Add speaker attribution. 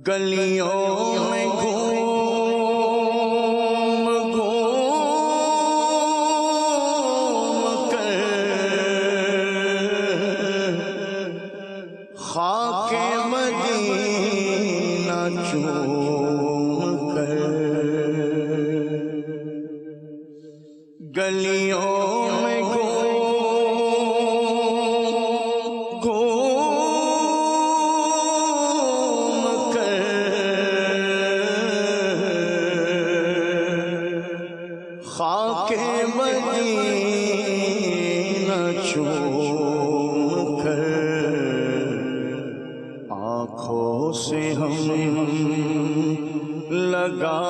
Speaker 1: گلیوں میں گھوم کر خاک مدینہ چوم کر، گلیوں میں خاک مدینہ چوم کر، آنکھوں سے ہم لگا